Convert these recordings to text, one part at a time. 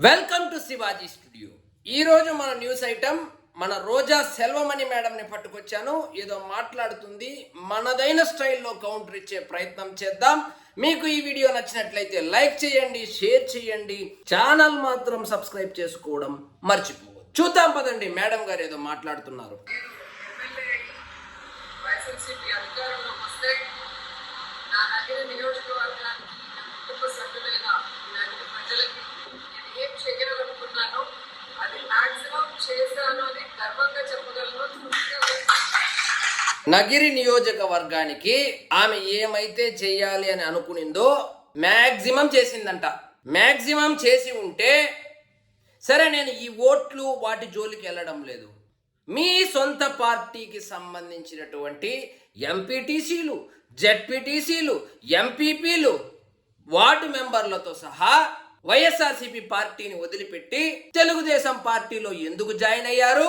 Welcome to Shivaji studio. ఈరోజు మన news item మన రోజా సెల్వమణి మేడంని పట్టుకొచ్చాను. ఏదో మాట్లాడుతుంది, మనదైన స్టైల్లో కౌంటర్ ఇచ్చే ప్రయత్నం చేద్దాం. మీకు ఈ వీడియో నచ్చినట్లయితే లైక్ చేయండి, షేర్ చేయండి, ఛానల్ మాత్రం సబ్స్క్రైబ్ చేసుకోవడం మర్చిపోవద్దు. చూద్దాం పదండి, మేడం గారు ఏదో మాట్లాడుతున్నారు. నగిరి నియోజకవర్గానికి ఆమె ఏమైతే చేయాలి అని అనుకునిందో మ్యాక్సిమం చేసిందంట. మ్యాక్సిమం చేసి ఉంటే సరే, నేను ఈ ఓట్లు వాటి జోలికి వెళ్ళడం లేదు. మీ సొంత పార్టీకి సంబంధించినటువంటి ఎంపీటీసీలు, జెడ్పీటీసీలు, ఎంపీపీలు, వార్డు మెంబర్లతో సహా వైఎస్ఆర్సీపీ పార్టీని వదిలిపెట్టి తెలుగుదేశం పార్టీలో ఎందుకు జాయిన్ అయ్యారు?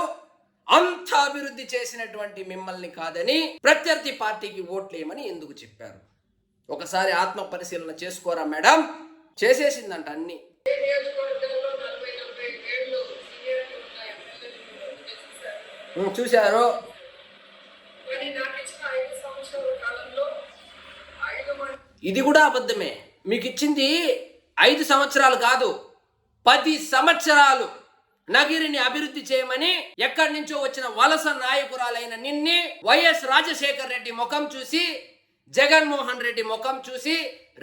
అంత అభివృద్ధి చేసినటువంటి మిమ్మల్ని కాదని ప్రత్యర్థి పార్టీకి ఓట్లేయమని ఎందుకు చెప్పారు? ఒకసారి ఆత్మ పరిశీలన చేసుకోరా మేడం. చేసేసిందంట అన్ని. చూశారు. ఇది కూడా అబద్ధమే. మీకు ఇచ్చింది 5 సంవత్సరాలు కాదు, 10 సంవత్సరాలు నగిరిని అభివృద్ధి చేయమని ఎక్కడి నుంచో వచ్చిన వలస నాయకురాలైన నిన్ని వైఎస్ రాజశేఖర్ రెడ్డి ముఖం చూసి, జగన్మోహన్ రెడ్డి ముఖం చూసి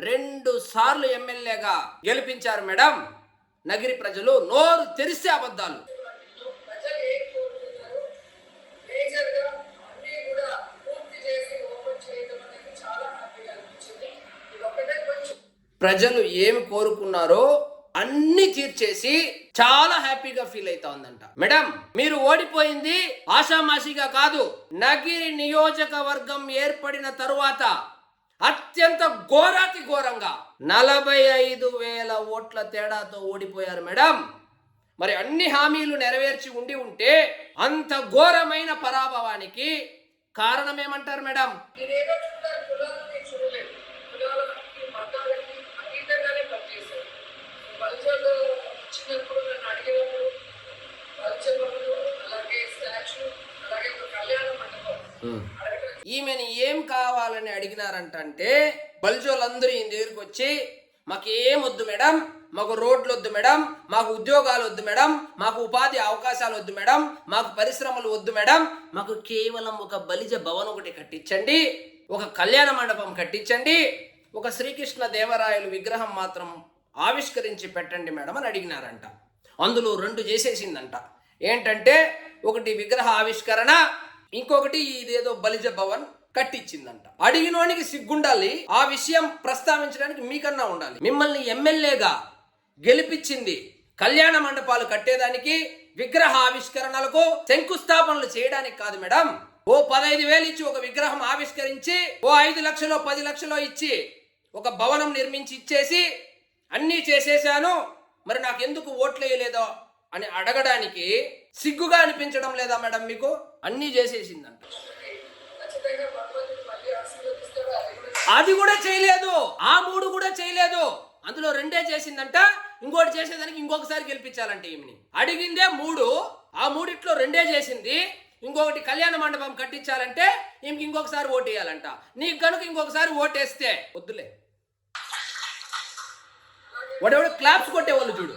2 సార్లు ఎమ్మెల్యేగా గెలిపించారు మేడం. నగిరి ప్రజలు నోరు తెరిస్తే అబద్ధాలు. ప్రజలు ఏమి కోరుకున్నారో అన్ని తీర్చేసి చాలా హ్యాపీగా ఫీల్ అవుతా ఉందంట. మేడం, మీరు ఓడిపోయింది ఆషామాషిగా కాదు. నగిరి నియోజకవర్గం ఏర్పడిన తరువాత అత్యంత ఘోరాతి ఘోరంగా 45,000 ఓట్ల తేడాతో ఓడిపోయారు మేడం. మరి అన్ని హామీలు నెరవేర్చి ఉంటే అంత ఘోరమైన పరాభవానికి కారణం ఏమంటారు మేడం? ఈమెను ఏం కావాలని అడిగినారంటే, బల్జోలందరూ ఈయన దగ్గరికి వచ్చి, మాకు ఏం వద్దు మేడం, మాకు రోడ్లు వద్దు మేడం, మాకు ఉద్యోగాలు వద్దు మేడం, మాకు ఉపాధి అవకాశాలు వద్దు మేడం, మాకు పరిశ్రమలు వద్దు మేడం, మాకు కేవలం ఒక బలిజ భవన్ ఒకటి కట్టించండి, ఒక కళ్యాణ మండపం కట్టించండి, ఒక శ్రీకృష్ణ దేవరాయలు విగ్రహం మాత్రం ఆవిష్కరించి పెట్టండి మేడం అని అడిగినారంట. అందులో 2 చేసేసిందంట. ఏంటంటే, ఒకటి విగ్రహ ఆవిష్కరణ, ఇంకొకటి ఇదేదో బలిజ భవన్ కట్టించిందంట. అడిగినోనికి సిగ్గుండాలి. ఆ విషయం ప్రస్తావించడానికి మీకన్నా ఉండాలి. మిమ్మల్ని ఎమ్మెల్యేగా గెలిపించింది కళ్యాణ మండపాలు కట్టేదానికి, విగ్రహ ఆవిష్కరణలకు, శంకుస్థాపనలు చేయడానికి కాదు మేడం. ఓ 15,000 ఇచ్చి ఒక విగ్రహం ఆవిష్కరించి, ఓ 5 లక్షలో 10 లక్షలో ఇచ్చి ఒక భవనం నిర్మించి ఇచ్చేసి అన్నీ చేసేశాను, మరి నాకు ఎందుకు ఓట్లు వేయలేదో అని అడగడానికి సిగ్గుగా అనిపించడం లేదా మేడం మీకు? అన్నీ చేసేసిందంట. అది కూడా చేయలేదు, ఆ 3 కూడా చేయలేదు. అందులో 2 చేసిందంట. ఇంకోటి చేసేదానికి ఇంకొకసారి గెలిపించాలంటే ఈమెని. అడిగిందే 3, ఆ 3 2 చేసింది. ఇంకొకటి కళ్యాణ మండపం కట్టించాలంటే ఈమెకి ఇంకొకసారి ఓటు వేయాలంట. నీకు కనుక ఇంకొకసారి ఓటేస్తే వద్దులే. వాడెవడో క్లాప్స్ కొట్టేవాళ్ళు చూడు.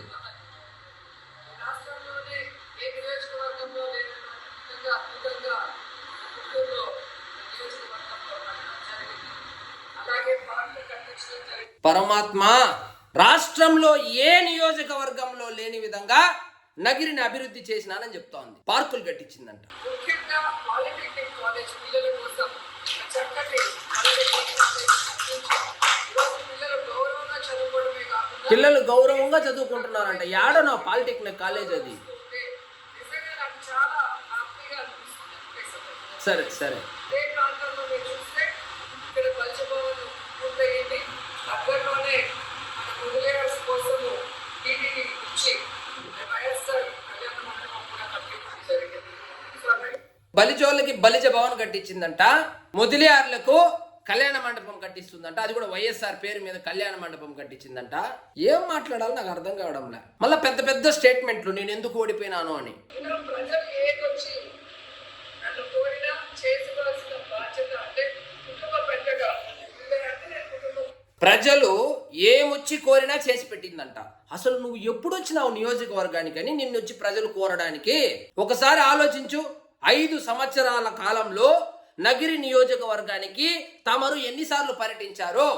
పరమాత్మ రాష్ట్రంలో ఏ నియోజకవర్గంలో లేని విధంగా నగిరిని అభివృద్ధి చేసినానని చెప్తా ఉంది. పార్కులు కట్టించిందంట. పిల్లలు గౌరవంగా చదువుకుంటున్నారంట. యాడనో పాలిటెక్నిక్ కాలేజ్ అది. సరే సరే. బలిజోళ్ళకి బలిజ భవన్ కట్టించిందంట. ముదిలియార్లకు కళ్యాణ మండపం కట్టిస్తుందంట, అది కూడా వైఎస్ఆర్ పేరు మీద కళ్యాణ మండపం కట్టించిందంట. ఏం మాట్లాడాలో నాకు అర్థం కావడంలే. మళ్ళీ పెద్ద పెద్ద స్టేట్మెంట్లు, నేను ఎందుకు ఓడిపోయినాను అని. ప్రజలు ఏమొచ్చి కోరినా చేసి పెట్టిందంట. అసలు నువ్వు ఎప్పుడు వచ్చినావు నియోజకవర్గానికి అని నిన్ను వచ్చి ప్రజలు కోరడానికి? ఒకసారి ఆలోచించు. 5 సంవత్సరాల కాలంలో నగిరి నియోజకవర్గానికి తమరు ఎన్నిసార్లు పర్యటించారో?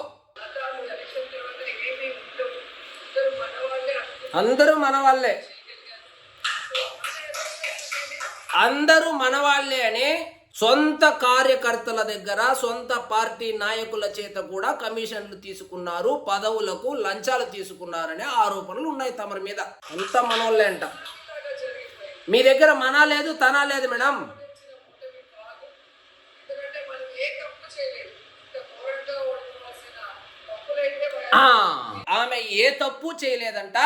అందరూ మనవాళ్లే, అందరూ మనవాళ్లే అని సొంత కార్యకర్తల దగ్గర, సొంత పార్టీ నాయకుల చేత కూడా కమిషన్లు తీసుకున్నారు, పదవులకు లంచాలు తీసుకున్నారనే ఆరోపణలు ఉన్నాయి తమరి మీద. అంత మనోళ్ళే అంట. మీ దగ్గర మనా లేదు, తనా లేదు మేడం. ఆమె ఏ తప్పు చేయలేదంట.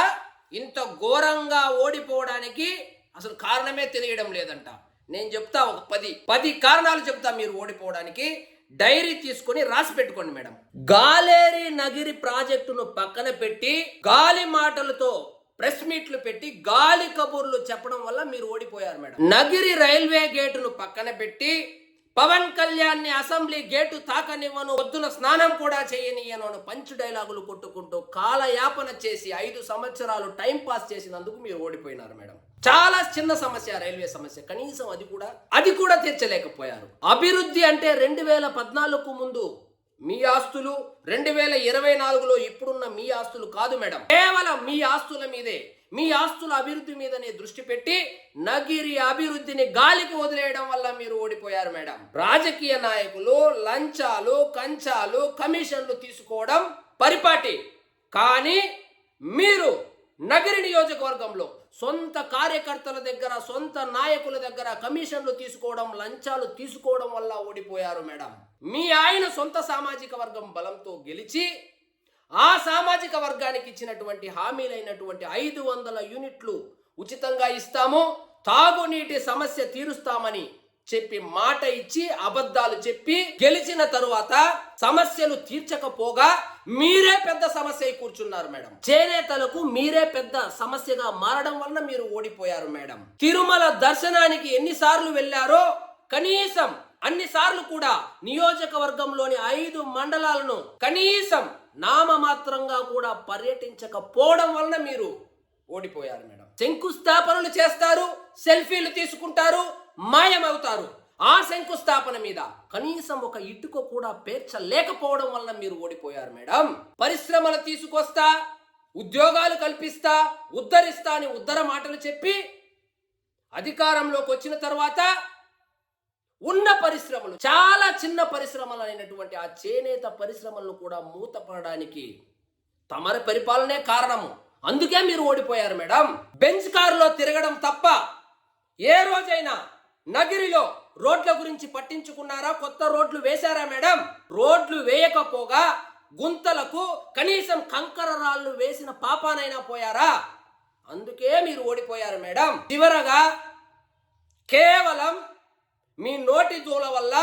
ఇంత ఘోరంగా ఓడిపోవడానికి అసలు కారణమే తెలియడం లేదంట. నేను చెప్తా, ఒక 10 కారణాలు చెప్తా మీరు ఓడిపోవడానికి. డైరీ తీసుకొని రాసి పెట్టుకోండి మేడం. గాలేరి నగిరి ప్రాజెక్టును పక్కన పెట్టి గాలి మాటలతో ప్రెస్ మీట్లు పెట్టి గాలి కబుర్లు చెప్పడం వల్ల మీరు ఓడిపోయారు మేడం. నగిరి రైల్వే గేటును పక్కన పెట్టి పవన్ కళ్యాణ్ ని అసెంబ్లీ గేటు తాకనివ్వను, పొద్దున స్నానం కూడా చేయనియను పంచ్ డైలాగులు కొట్టుకుంటూ కాలయాపన చేసి 5 సంవత్సరాలు టైం పాస్ చేసినందుకు మీరు ఓడిపోయినారు మేడం. చాలా చిన్న సమస్య రైల్వే సమస్య, కనీసం అది కూడా తీర్చలేకపోయారు. అభివృద్ధి అంటే 2014కు ముందు మీ ఆస్తులు, 2024లో ఇప్పుడున్న మీ ఆస్తులు కాదు మేడం. కేవలం మీ ఆస్తుల మీదే, మీ ఆస్తుల అభివృద్ధి మీదనే దృష్టి పెట్టి నగిరి అభివృద్ధిని గాలికి వదిలేయడం వల్ల మీరు ఓడిపోయారు మేడం. రాజకీయ నాయకులు లంచాలు, కంచాలు, కమిషన్లు తీసుకోవడం పరిపాటి. కానీ మీరు నగిరి నియోజకవర్గంలో సొంత కార్యకర్తల దగ్గర, సొంత నాయకుల దగ్గర కమిషన్లు తీసుకోవడం, లంచాలు తీసుకోవడం వల్ల ఓడిపోయారు మేడం. మీ ఆయన సొంత సామాజిక వర్గం బలంతో గెలిచి ఆ సామాజిక వర్గానికి ఇచ్చినటువంటి హామీలైనటువంటి 500 యూనిట్లు ఉచితంగా ఇస్తాము, తాగునీటి సమస్య తీరుస్తామని చెప్పి మాట ఇచ్చి అబద్ధాలు చెప్పి గెలిచిన తరువాత సమస్యలు తీర్చకపోగా మీరే పెద్ద సమస్య అయి కూర్చున్నారు మేడం. చేనేతలకు మీరే పెద్ద సమస్యగా మారడం వలన మీరు ఓడిపోయారు మేడం. తిరుమల దర్శనానికి ఎన్నిసార్లు వెళ్ళారో కనీసం అన్నిసార్లు కూడా నియోజకవర్గంలోని 5 మండలాలను కనీసం నామమాత్రంగా కూడా పర్యటించకపోవడం వలన మీరు ఓడిపోయారు మేడం. శంకుస్థాపనలు చేస్తారు, సెల్ఫీలు తీసుకుంటారు, మాయమవుతారు. ఆ శంకుస్థాపన మీద కనీసం ఒక ఇటుక కూడా పేర్చలేకపోవడం వలన మీరు ఓడిపోయారు మేడం. పరిశ్రమలు తీసుకొస్తా, ఉద్యోగాలు కల్పిస్తా, ఉద్ధరిస్తా అని ఉద్ధర మాటలు చెప్పి అధికారంలోకి వచ్చిన తర్వాత ఉన్న పరిశ్రమలు, చాలా చిన్న పరిశ్రమలు అయినటువంటి ఆ చేనేత పరిశ్రమలను కూడా మూతపడడానికి తమరి పరిపాలనే కారణము. అందుకే మీరు ఓడిపోయారు మేడం. బెంచ్ కారులో తిరగడం తప్ప ఏ రోజైనా నగిరిలో రోడ్ల గురించి పట్టించుకున్నారా? కొత్త రోడ్లు వేశారా మేడం? రోడ్లు వేయకపోగా గుంతలకు కనీసం కంకర రాళ్ళు వేసిన పాపానైనా పోయారా? అందుకే మీరు ఓడిపోయారు మేడం. చివరగా కేవలం మీ నోటి దూల వల్ల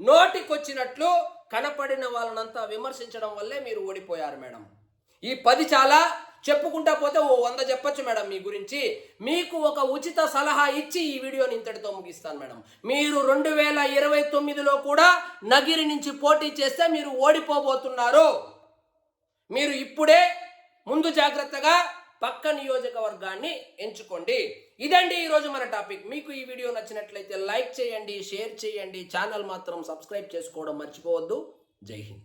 నోటికొచ్చినట్లు కనపడిన వాళ్ళనంతా విమర్శించడం వల్లే మీరు ఓడిపోయారు మేడం. ఈ 10 చాలా, చెప్పుకుంటా పోతే 100 చెప్పొచ్చు మేడం మీ గురించి. మీకు ఒక ఉచిత సలహా ఇచ్చి ఈ వీడియోని ఇంతటితో ముగిస్తాను మేడం. మీరు 2029లో కూడా నగిరి నుంచి పోటీ చేస్తే మీరు ఓడిపోబోతున్నారు. మీరు ఇప్పుడే ముందు జాగ్రత్తగా పక్క నియోజకవర్గాన్ని ఎంచుకోండి. ఇదండి ఈరోజు మన టాపిక్. మీకు ఈ వీడియో నచ్చినట్లయితే లైక్ చేయండి, షేర్ చేయండి, ఛానల్ మాత్రం సబ్స్క్రైబ్ చేసుకోవడం మర్చిపోవద్దు. జై హింద్.